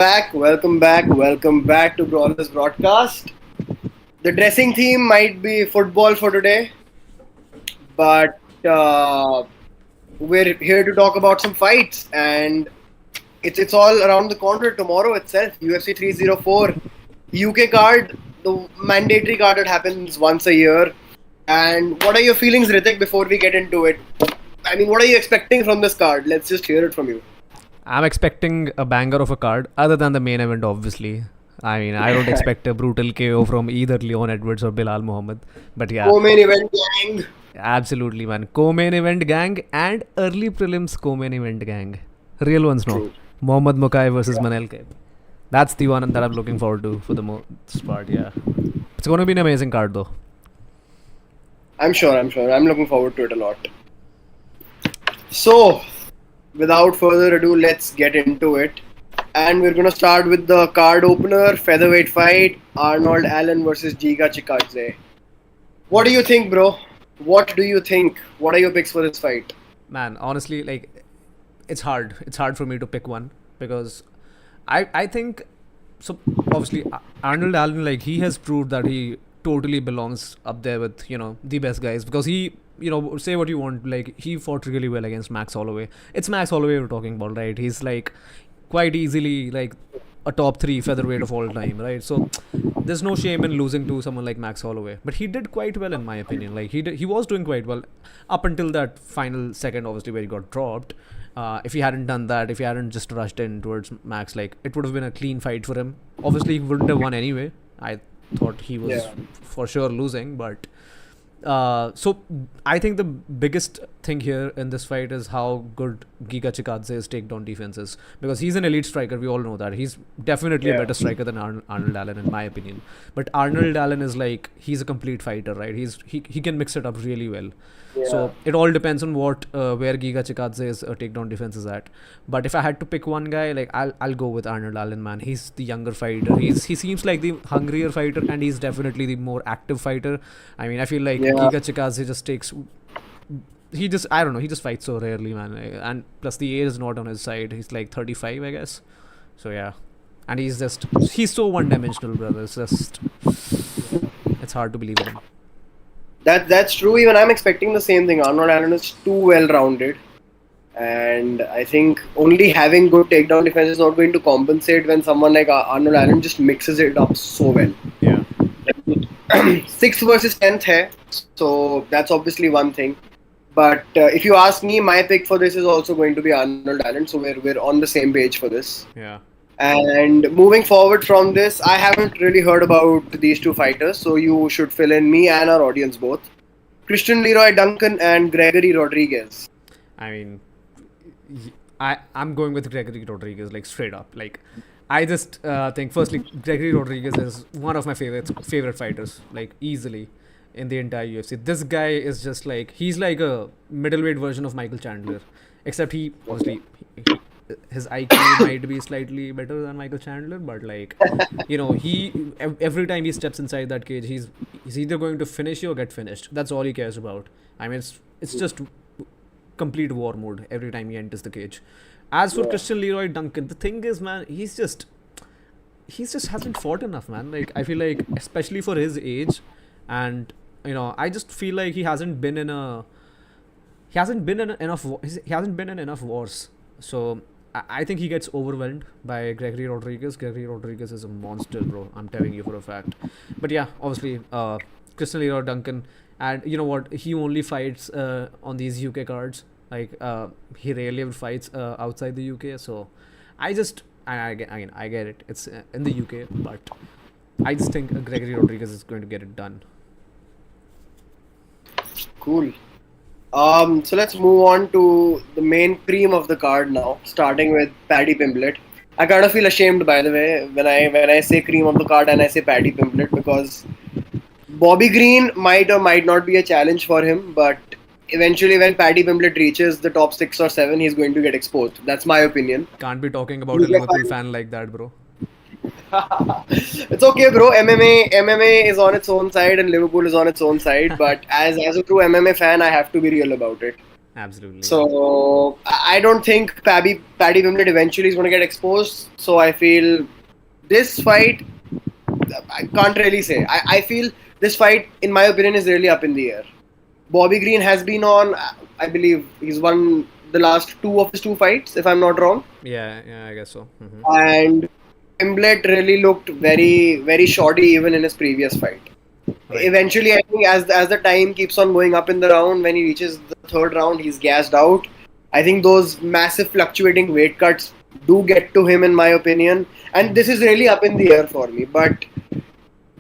welcome back to Brawlers Broadcast. The dressing theme might be football for today, but we're here to talk about some fights, and it's all around the corner tomorrow itself. UFC 304 UK card, the mandatory card that happens once a year. And what are your feelings, Ritik, before we get into it? I mean, what are you expecting from this card? Let's just hear it from you. I'm expecting a banger of a card, other than the main event, obviously. I mean, I don't expect a brutal KO from either Leon Edwards or Bilal Muhammad. But yeah, Co-main event gang. absolutely, man. Co-main event gang and early prelims co-main event gang. Real ones, no. True. Mohammad Mukai versus Manel Kaib. That's the one that I'm looking forward to for the most part, yeah. It's going to be an amazing card, though. I'm sure. I'm looking forward to it a lot. So, without further ado, let's get into it. And we're gonna start with the card opener, featherweight fight, Arnold Allen versus Giga Chikadze. What do you think, bro? What do you think? What are your picks for this fight? Man, honestly, like, it's hard. It's hard for me to pick one because I think so. Obviously, Arnold Allen, like, he has proved that he totally belongs up there with the best guys because he, say what you want, like, he fought really well against Max Holloway. It's Max Holloway we're talking about, right? He's like quite easily like a top three featherweight of all time, right? So there's no shame in losing to someone like Max Holloway. But he did quite well in my opinion. Like he was doing quite well up until that final second, obviously, where he got dropped. If he hadn't done that, if he hadn't just rushed in towards Max, like, it would have been a clean fight for him. Obviously, he wouldn't have won anyway. I thought he was for sure losing, but so I think the biggest thing here in this fight is how good Giga Chikadze's takedown defense is, because he's an elite striker. We all know that he's definitely a better striker than Arnold Allen, in my opinion. But Arnold Allen is like, he's a complete fighter, right? He can mix it up really well. So it all depends on what where Giga Chikadze's takedown defense is at. But if I had to pick one guy, like, I'll go with Arnold Allen, man. He's the younger fighter. He seems like the hungrier fighter, and he's definitely the more active fighter. I mean, I feel like Giga Chikadze just takes. I don't know. He just fights so rarely, man. And plus the age is not on his side. He's like 35, I guess. So yeah, and he's so one-dimensional, brother. It's hard to believe in him. That's true. Even I'm expecting the same thing. Arnold Allen is too well-rounded, and I think only having good takedown defense is not going to compensate when someone like Arnold Allen just mixes it up so well. Yeah. 6th versus 10th hai, so that's obviously one thing. But if you ask me, my pick for this is also going to be Arnold Allen. So we're on the same page for this. Yeah. And moving forward from this, I haven't really heard about these two fighters, so you should fill in, me and our audience both. Christian Leroy Duncan and Gregory Rodriguez. I mean, I'm going with Gregory Rodriguez, like, straight up. Like, I just think, firstly, Gregory Rodriguez is one of my favorite fighters, like, easily, in the entire UFC. This guy is just like, he's like a middleweight version of Michael Chandler, except he obviously his IQ might be slightly better than Michael Chandler, but, like, he every time he steps inside that cage, he's either going to finish you or get finished. That's all he cares about. I mean, it's just complete war mode every time he enters the cage. As for Christian Leroy Duncan, the thing is, man, he's just hasn't fought enough, man. Like, I feel like, especially for his age, and I just feel like he hasn't been in enough wars. So I think he gets overwhelmed by Gregory Rodriguez. Gregory Rodriguez is a monster, bro. I'm telling you for a fact. But yeah, obviously, Christian Leroy Duncan, and you know what? He only fights on these UK cards. Like, he rarely ever fights outside the UK. So I get it. It's in the UK, but I just think Gregory Rodriguez is going to get it done. Cool. So let's move on to the main cream of the card now, starting with Paddy Pimblett. I kind of feel ashamed, by the way, when I say cream of the card and I say Paddy Pimblett, because Bobby Green might or might not be a challenge for him, but eventually when Paddy Pimblett reaches the top 6 or 7, he's going to get exposed. That's my opinion. Can't be talking about a Liverpool fan like that, bro. It's okay, bro. MMA is on its own side and Liverpool is on its own side. But as a true MMA fan, I have to be real about it. Absolutely, yeah. So I don't think Paddy Pimblett eventually is going to get exposed. So I feel this fight, I can't really say. I feel this fight, in my opinion, is really up in the air. Bobby Green has been on, I believe he's won the last two of his two fights, if I'm not wrong. Yeah, yeah, I guess so. And Pimblett really looked very, very shoddy even in his previous fight. Right. Eventually, I think as the time keeps on going up in the round, when he reaches the third round, he's gassed out. I think those massive fluctuating weight cuts do get to him, in my opinion. And this is really up in the air for me. But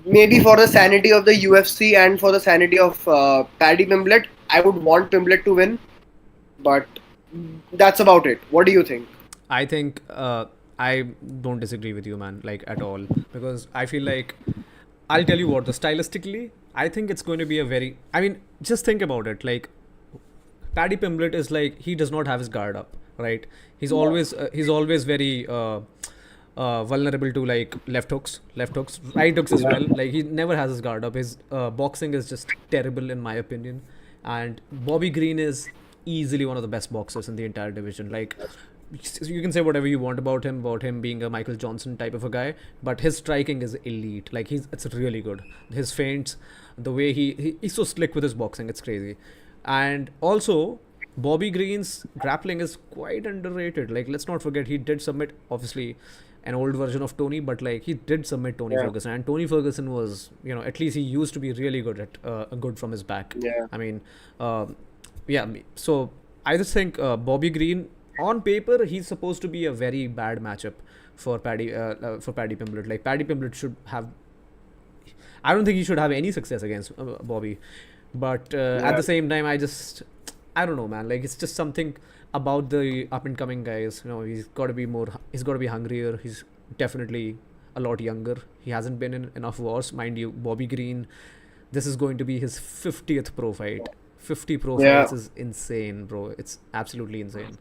maybe for the sanity of the UFC and for the sanity of Paddy Pimblett, I would want Pimblett to win. But that's about it. What do you think? I think I don't disagree with you, man, like at all, because I feel like I'll tell you what, the stylistically, I think it's going to be a very. I mean, just think about it. Like Paddy Pimblett is like he does not have his guard up, right? Yeah. He's always very vulnerable to like left hooks, right hooks as well. Like he never has his guard up. His boxing is just terrible in my opinion, and Bobby Green is easily one of the best boxers in the entire division. Like you can say whatever you want about him being a Michael Johnson type of a guy, but his striking is elite. Like it's really good. His feints, the way he's so slick with his boxing, it's crazy. And also, Bobby Green's grappling is quite underrated. Like let's not forget he did submit obviously an old version of Tony, but like he did submit Tony Yeah. Ferguson, and Tony Ferguson was, at least he used to be really good at good from his back. Yeah. I mean, yeah. So I just think Bobby Green on paper he's supposed to be a very bad matchup for Paddy Pimblett. Like Paddy Pimblett should have. I don't think he should have any success against Bobby, but at Yeah. the same time, I don't know, man. Like it's just something about the up and coming guys. He's got to be more. He's got to be hungrier. He's definitely a lot younger. He hasn't been in enough wars, mind you. Bobby Green, this is going to be his 50th pro fight. 50 pro Yeah. fights is insane, bro. It's absolutely insane.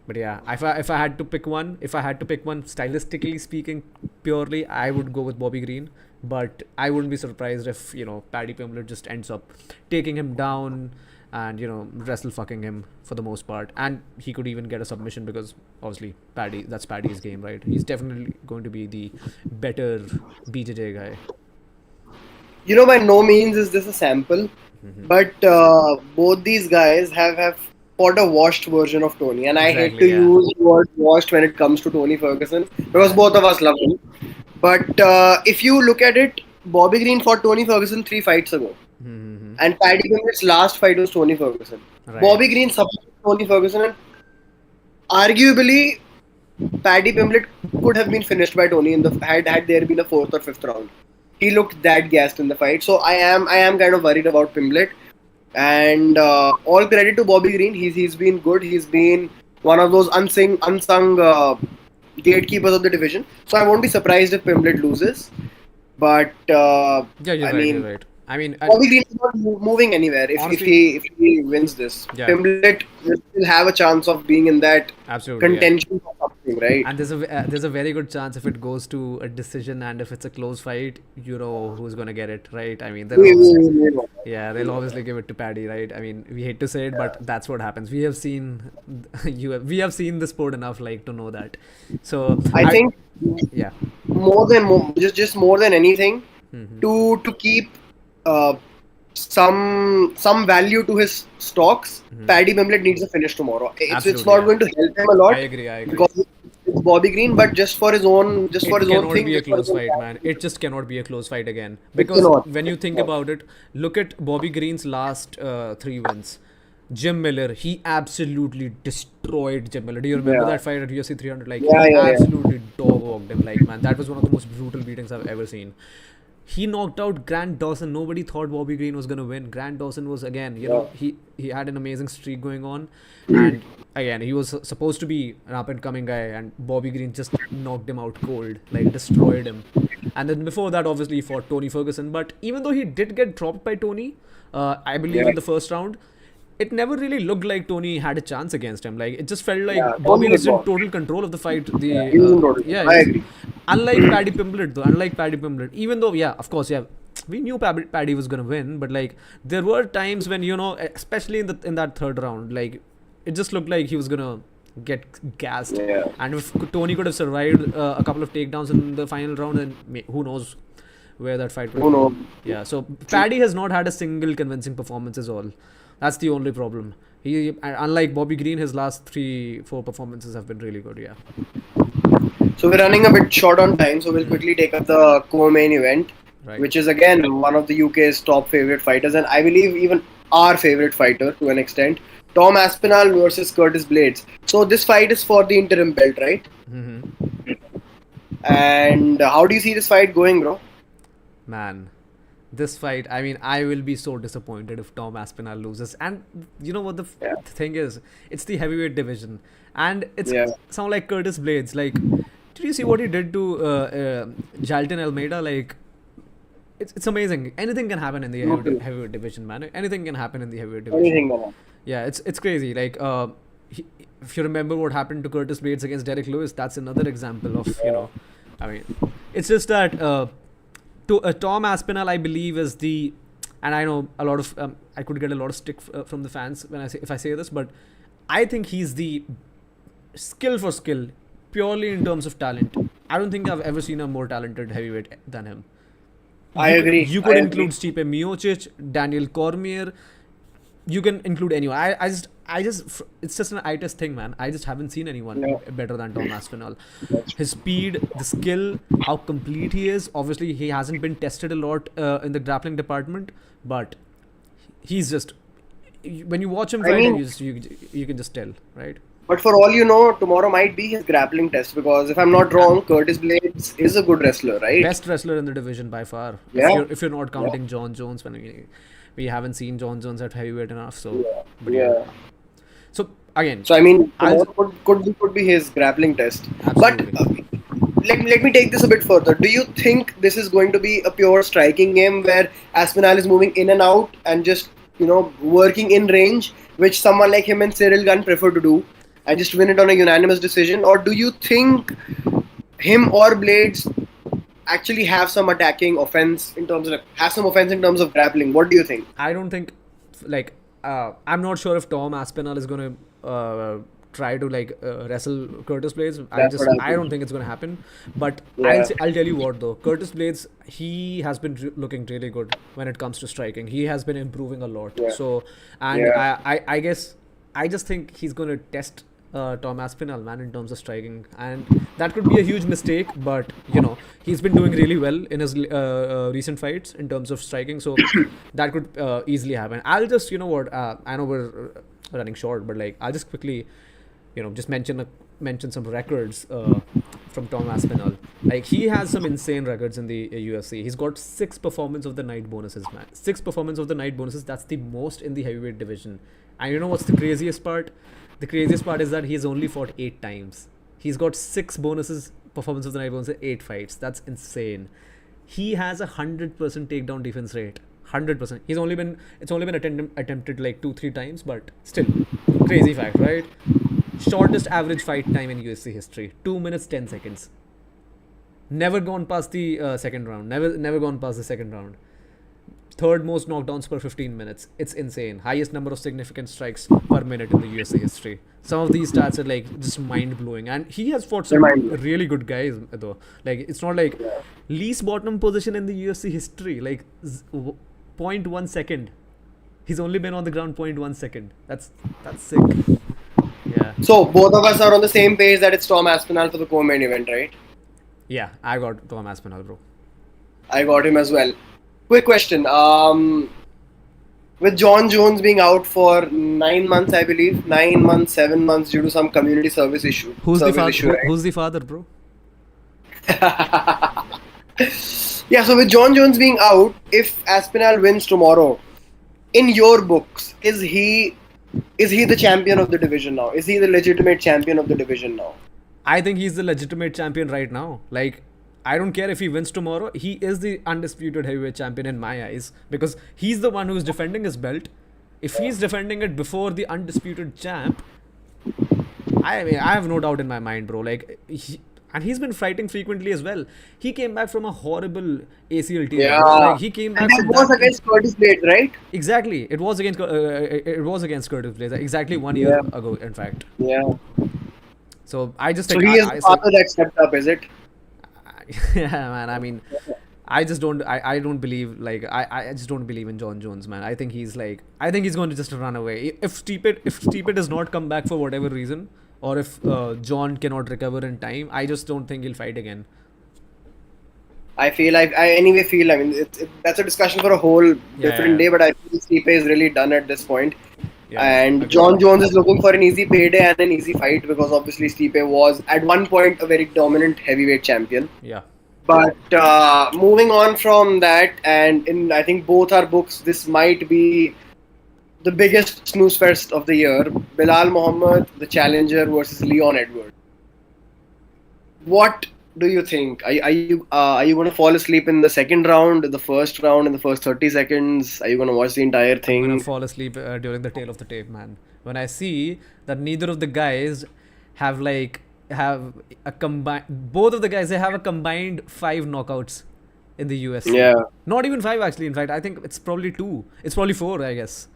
But yeah, if I had to pick one, stylistically speaking, purely, I would go with Bobby Green. But I wouldn't be surprised if Paddy Pimblett just ends up taking him down and wrestle fucking him for the most part, and he could even get a submission because obviously that's Paddy's game, right? He's definitely going to be the better BJJ guy. By no means is this a sample, but both these guys have fought a washed version of Tony, and I hate to Exactly, yeah. use the word washed when it comes to Tony Ferguson because Right. both of us love him. But if you look at it, Bobby Green fought Tony Ferguson 3 fights ago, and Paddy Pimblett's last fight was Tony Ferguson. Right. Bobby Green supported Tony Ferguson, and arguably Paddy Pimblett could have been finished by Tony in the had there been a fourth or fifth round. He looked that gassed in the fight, so I am kind of worried about Pimblett. And all credit to Bobby Green. He's been good. He's been one of those unsung gatekeepers of the division. So I won't be surprised if Pimblett loses. But Yeah, you're I right. You're mean, right. I mean, Bobby Green is not moving anywhere. If honestly, he wins this, yeah, Pimblett will still have a chance of being in that absolutely, yeah. contention for something, right? And there's a very good chance if it goes to a decision and if it's a close fight, you know who's gonna get it, right? I mean, We- we- we- we- yeah, they'll obviously give it to Paddy, right? I mean, we hate to say it, but that's what happens. We have seen we have seen the sport enough, like, to know that. So I think yeah. just more than anything, to keep uh, some value to his stocks, Paddy Pimblett needs a finish tomorrow. It's Absolutely, not yeah. going to help him a I lot agree. I agree. because it's Bobby Green, but just for his own It cannot thing, be a just for his close own fight, man. It just cannot be a close fight again. it Because cannot. when you It think cannot. about it, look at Bobby Green's last 3 wins. Jim Miller, he absolutely destroyed Jim Miller. Do you remember Yeah, that fight at UFC 300? Like, yeah, he yeah, yeah. absolutely dog walked him. Like, man, that was one of the most brutal beatings I've ever seen. He knocked out Grant Dawson. Nobody thought Bobby Green was gonna win. Grant Dawson was, again, Yeah. he had an amazing streak going on, and again he was supposed to be an up and coming guy, and Bobby Green just knocked him out cold, like destroyed him. And then before that, obviously, he fought Tony Ferguson. But even though he did get dropped by Tony, I believe Yeah, in the first round, it never really looked like Tony had a chance against him. Like it just felt yeah. like Bobby Tony was did in well. total control of the fight. Yeah, he was in total. Yeah, I agree. unlike Paddy Pimblett though, even though, yeah, of course, yeah, we knew Paddy was gonna win, but like there were times when, you know, especially in that third round, like it just looked like he was gonna get gassed. Yeah. And if Tony could have survived a couple of takedowns in the final round, then who knows where that fight would Who have knows? gone. Yeah. So Paddy has not had a single convincing performance as all. That's the only problem. He, unlike Bobby Green, his last 3-4 performances have been really good. Yeah. So we're running a bit short on time, so we'll quickly take up the co-main event, Right. which is again one of the UK's top favorite fighters, and I believe even our favorite fighter to an extent, Tom Aspinall versus Curtis Blades. So this fight is for the interim belt, right? Mm-hmm. And how do you see this fight going, bro? Man, this fight, I mean, I will be so disappointed if Tom Aspinall loses. And you know what the Yeah. thing is? It's the heavyweight division. And it's Yeah. sound like Curtis Blades. Like, did you see what he did to Jalton Almeida? Like, it's amazing. Anything can happen in the heavyweight division, man. Anything can happen in the heavyweight division. Anything, man. Yeah, it's crazy. Like, if you remember what happened to Curtis Blades against Derek Lewis, that's another example of, you know, I mean, it's just that Tom Aspinall, I believe, is the, and I know a lot of, I could get a lot of stick from the fans if I say this, but I think he's the skill for skill, purely in terms of talent. I don't think I've ever seen a more talented heavyweight than him. I agree. You could I include agree. Stipe Miocic, Daniel Cormier. You can include anyone. I just, it's just an eye test thing, man. I just haven't seen anyone Yeah. better than Tom Aspinall. That's His speed, the skill, how complete he is. Obviously, he hasn't been tested a lot in the grappling department, but he's just, when you watch him I fight, mean- you can just tell, right? But for all you know, tomorrow might be his grappling test because if I'm not wrong, Curtis Blades is a good wrestler, right? Best wrestler in the division by far. Yeah. If you're not counting John Jones, when we haven't seen John Jones at heavyweight enough, so. Yeah. But Yeah. So again, So I mean, I'll- tomorrow could be his grappling test. Absolutely. But let me take this a bit further. Do you think this is going to be a pure striking game where Aspinall is moving in and out and just working in range, which someone like him and Cyril Gunn prefer to do, and just win it on a unanimous decision? Or do you think him or Blades actually have some attacking offense in terms of grappling? What do you think? I don't think, like, I'm not sure if Tom Aspinall is gonna try to wrestle Curtis Blades. That's what I I don't think it's gonna happen. But Yeah. I'll tell you what though, Curtis Blades, he has been looking really good when it comes to striking. He has been improving a lot. Yeah. So, and Yeah. I guess I just think he's gonna test Tom Aspinall, man, in terms of striking, and that could be a huge mistake. But he's been doing really well in his recent fights in terms of striking, so that could easily happen. I'll just, I know we're running short, but like I'll just quickly, just mention some records from Tom Aspinall. Like he has some insane records in the UFC. He's got 6 performance of the night bonuses, man. 6 performance of the night bonuses. That's the most in the heavyweight division. And you know what's the craziest part? The craziest part is that he's only fought 8 times. He's got 6 bonuses, performance of the night bonuses, 8 fights. That's insane. He has 100% takedown defense rate. 100%. It's only been attempted like 2-3 times, but still, crazy fact, right? Shortest average fight time in UFC history, 2 minutes 10 seconds. Never gone past the second round. Never gone past the second round. Third most knockdowns per 15 minutes. It's insane. Highest number of significant strikes per minute in the UFC history. Some of these stats are like just mind blowing, and he has fought some really good guys though. Like it's not like least bottom position in the UFC history, like 0.1 second. He's only been on the ground 0.1 second. That's sick. Yeah. So both of us are on the same page that it's Tom Aspinall for the co-main event, right? Yeah, I got Tom Aspinall, bro. I got him as well. Quick question. With John Jones being out for 9 months, I believe, 9 months, 7 months due to some community service issue. Who's the father? Issue, right? Who's the father, bro? Yeah, so with John Jones being out, if Aspinall wins tomorrow, in your books, is he the champion of the division now? Is he the legitimate champion of the division now? I think he's the legitimate champion right now. Like, I don't care if he wins tomorrow. He is the undisputed heavyweight champion in my eyes because he's the one who's defending his belt. If he's defending it before the undisputed champ, I mean, I have no doubt in my mind, bro. Like, and he's been fighting frequently as well. He came back from a horrible ACL tear, bro. Yeah. Like he came And back that from was that. against Curtis Blades, right? Exactly, it was against it was against Curtis Blaze. Exactly 1 year Yeah. ago, in fact. Yeah. So I just So think he is the I say, father that stepped up, is it? yeah, man. I mean, I don't believe like I just don't believe in John Jones, man. I think he's like I think he's going to just run away. If Stipe does not come back for whatever reason, or if John cannot recover in time, I just don't think he'll fight again. I anyway feel, I mean, that's a discussion for a whole Yeah, different day, but I feel Stipe is really done at this point. yeah. And Agreed. John Jones is looking for an easy payday and an easy fight because obviously Stipe was at one point a very dominant heavyweight champion. Yeah. But moving on from that, and in I think both our books, this might be the biggest snooze fest of the year. Belal Muhammad, the challenger, versus Leon Edwards. What do you think? Are you going to fall asleep in the second round, the first round, in the first 30 seconds? Are you going to watch the entire I'm gonna thing? fall asleep during the tail of the tape, man. When I see that neither of the guys have like have a combined, both of the guys they have a combined 5 knockouts in the UFC. Yeah. Not even 5 actually. In fact, I think it's probably 2. It's probably 4, I guess.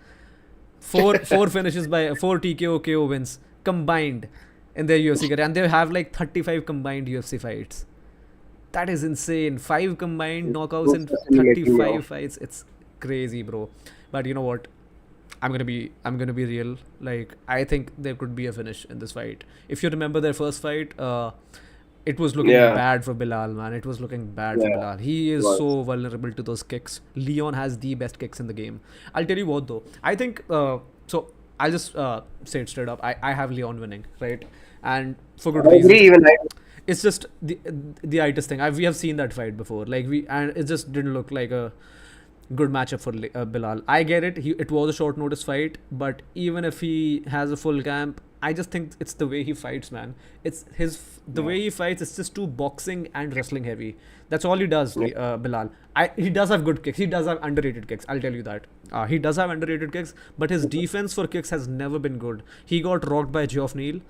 Four finishes by 4 TKO KO wins combined in their UFC career, and they have like 35 combined UFC fights. That is insane. 5 combined knockouts in Looks fascinating, bro. 35 fights. It's crazy, bro. But you know what? I'm gonna be real. Like I think there could be a finish in this fight. If you remember their first fight, it was looking Yeah. bad for Bilal, man. It was looking bad for Yeah. Bilal. He It is was. so vulnerable to those kicks. Leon has the best kicks in the game. I'll tell you what though. I think so. I'll just say it straight up. I have Leon winning, right? And for good I agree. reasons. Even I. It's just the itis thing. We have seen that fight before. Like and it just didn't look like a good matchup for Bilal. I get it. It was a short notice fight, but even if he has a full camp, I just think it's the way he fights, man. It's the way he fights. It's just too boxing and wrestling heavy. That's all he does, Bilal. He does have good kicks. He does have underrated kicks. I'll tell you that. He does have underrated kicks, but his defense for kicks has never been good. He got rocked by Geoff Neal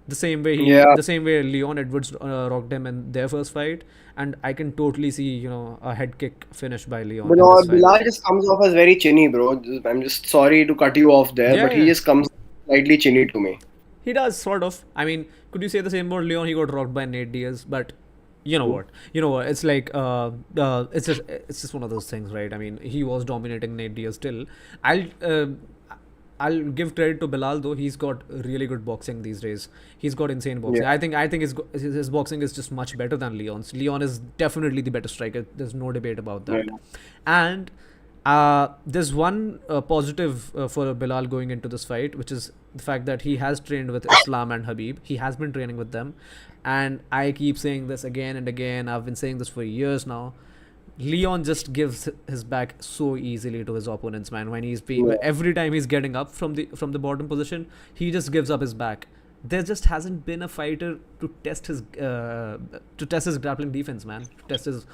Yeah. the same way Leon Edwards rocked him in their first fight, and I can totally see a head kick finish by Leon But in this fight. Bilal just comes off as very chinny, bro. I'm just sorry to cut you off there, Yeah, but he yeah. just comes slightly chinny to me. He does sort of. I mean, could you say the same about Leon? He got rocked by Nate Diaz, but you know what? You know what? It's like it's just one of those things, right? I mean, he was dominating Nate Diaz still. I'll uh, I'll give credit to Bilal though. He's got really good boxing these days. He's got insane boxing. Yeah. I think his boxing is just much better than Leon's. Leon is definitely the better striker. There's no debate about that. Yeah. And there's one positive for Bilal going into this fight, which is the fact that he has trained with Islam and Habib. He has been training with them, and I keep saying this again and again. I've been saying this for years now. Leon just gives his back so easily to his opponents, man. When Yeah. every time he's getting up from the bottom position, he just gives up his back. There just hasn't been a fighter to test his grappling defense, man. To test his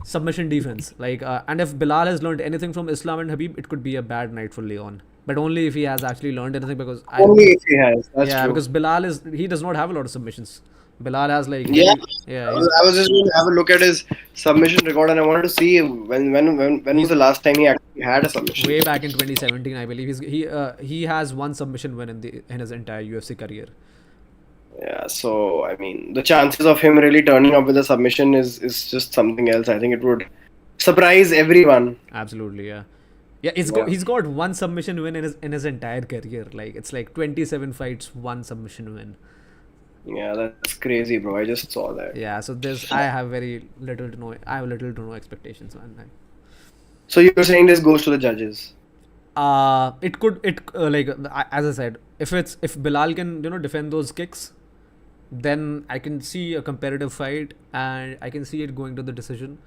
submission defense. And if Bilal has learned anything from Islam and Habib, it could be a bad night for Leon. But only if he has actually learned anything, because Only if he has. That's yeah, true. because he does not have a lot of submissions. Bilal has like Yeah. yeah, I was just going to have a look at his submission record, and I wanted to see when was the last time he actually had a submission. way back in 2017, I believe. He has one submission win in his entire UFC career. Yeah, so I mean, the chances of him really turning up with a submission is just something else. I think it would surprise everyone. Absolutely, yeah. Yeah, Yeah. he's got one submission win in his entire career. Like it's like 27 fights, one submission win. Yeah, that's crazy, bro. I just saw that. Yeah, so I have little to no expectations, man. So you're saying this goes to the judges? It could as I said, if Bilal can defend those kicks, then I can see a competitive fight and I can see it going to the decision.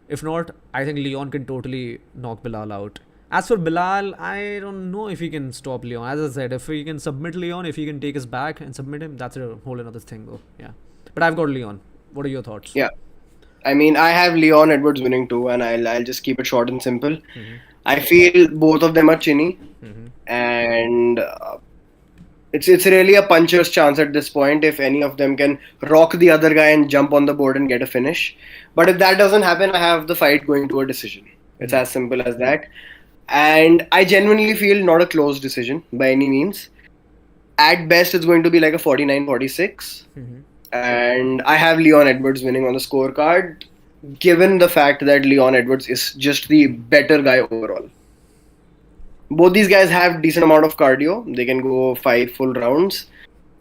If not, I think Leon can totally knock Bilal out. As for Bilal, I don't know if he can stop Leon. As I said, if he can submit Leon, if he can take his back and submit him, that's a whole another thing though. Yeah. But I've got Leon. What are your thoughts? Yeah. I mean, I have Leon Edwards winning too, and I'll just keep it short and simple. Mm-hmm. I feel both of them are chinny, Mm-hmm. and It's really a puncher's chance at this point if any of them can rock the other guy and jump on the board and get a finish. But if that doesn't happen, I have the fight going to a decision. It's as simple as that. And I genuinely feel not a close decision by any means. At best, it's going to be like a 49-46. And I have Leon Edwards winning on the scorecard, given the fact that Leon Edwards is just the better guy overall. Both these guys have decent amount of cardio. They can go 5 full rounds.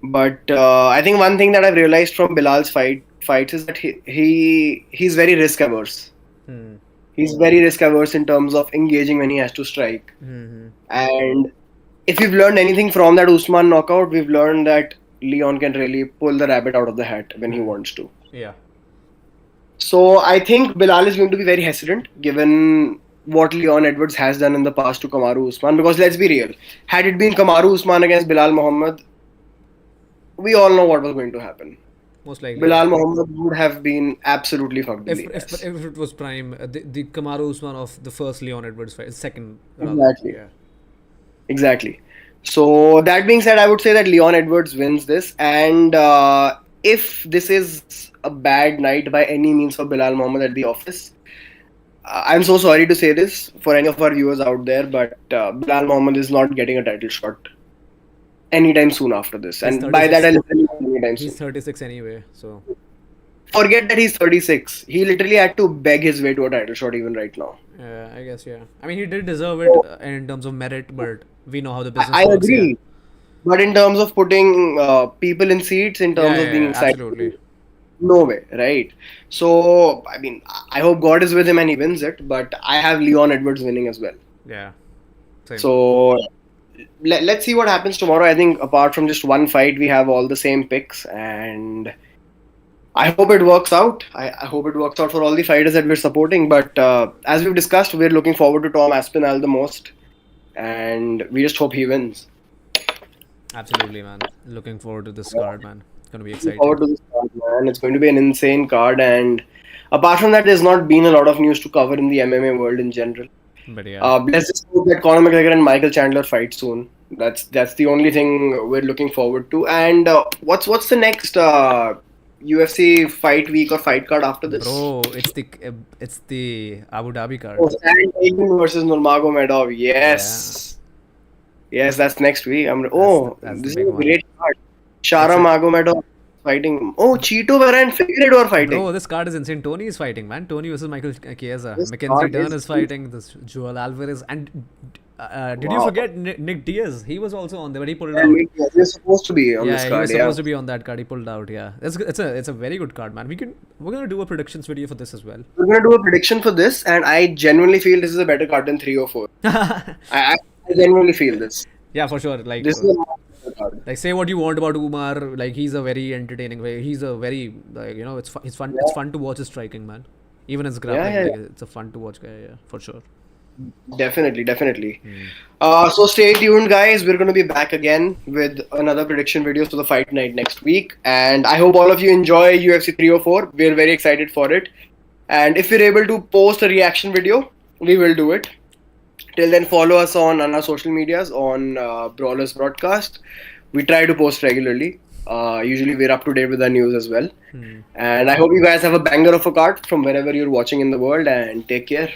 But I think one thing that I've realized from Bilal's fights is that he's very risk averse. He's very risk averse in terms of engaging when he has to strike. And if we've learned anything from that Usman knockout, we've learned that Leon can really pull the rabbit out of the hat when he wants to. Yeah. So I think Belal is going to be very hesitant given what Leon Edwards has done in the past to Kamaru Usman. Because let's be real, had it been Kamaru Usman against Belal Muhammad, we all know what was going to happen. Most likely. Belal Muhammad would have been absolutely fucked in the If ass. it was prime, the Kamaru Usman of the first Leon Edwards fight, second. Exactly. Yeah. Exactly. So that being said, I would say that Leon Edwards wins this, and if this is a bad night by any means for Belal Muhammad at the office, I'm so sorry to say this for any of our viewers out there, but Belal Muhammad is not getting a title shot anytime soon after this, and by that I literally mean anytime soon. He's 36 anyway, so Forget that he's 36. He literally had to beg his way to a title shot even right now. I guess, yeah. I mean, he did deserve it in terms of merit, but we know how the business I works. agree. But in terms of putting people in seats, in terms of being inside, absolutely. no way, right? So, I mean, I hope God is with him and he wins it, but I have Leon Edwards winning as well. Yeah. Same. So, let's see what happens tomorrow. I think apart from just one fight, we have all the same picks, and I hope it works out. I hope it works out for all the fighters that we're supporting. But as we've discussed, we're looking forward to Tom Aspinall the most, and we just hope he wins. Absolutely, man. Looking forward to this card, man. It's gonna be exciting. Forward to this card, man. It's going to be an insane card, and apart from that, there's not been a lot of news to cover in the MMA world in general. But yeah. Let's just hope that Conor McGregor and Michael Chandler fight soon. That's the only thing we're looking forward to. And what's the next UFC fight week or fight card after this? Bro, it's the Abu Dhabi card. Oh, Stan Tatum versus Nurmagomedov. Yes. Yes, that's next week. That's This the is big a one. great card. Shara Magomedov fighting. Oh, Cheeto Vera and Figueiredo are fighting. Bro, this card is insane. Tony is fighting, man. Tony versus Michael Chiesa. This Mackenzie card Dern is is fighting. This Joel Alvarez. And did you Wow. forget Nick Diaz? He was also on there, but he pulled out. And you're supposed to be on this He card. was Yeah. supposed to be on that card. He pulled out. Yeah, it's a very good card, man. We're gonna do a predictions video for this as well. We're gonna do a prediction for this, and I genuinely feel this is a better card than 304. I genuinely feel this. Yeah, for sure. Like This is a much better card. like say what you want about Umar. Like he's a very entertaining way. He's a very it's fun. It's fun. It's fun to watch his striking, man. Even his grappling, yeah. like, it's a fun to watch guy. Yeah, for sure. Definitely. So stay tuned, guys. We're going to be back again with another prediction video for the fight night next week. And I hope all of you enjoy UFC 304. We're very excited for it. And if we're able to post a reaction video, we will do it. Till then, follow us on our social medias on Brawlers Broadcast. We try to post regularly. Usually we're up to date with our news as well. And I hope you guys have a banger of a card from wherever you're watching in the world, and take care.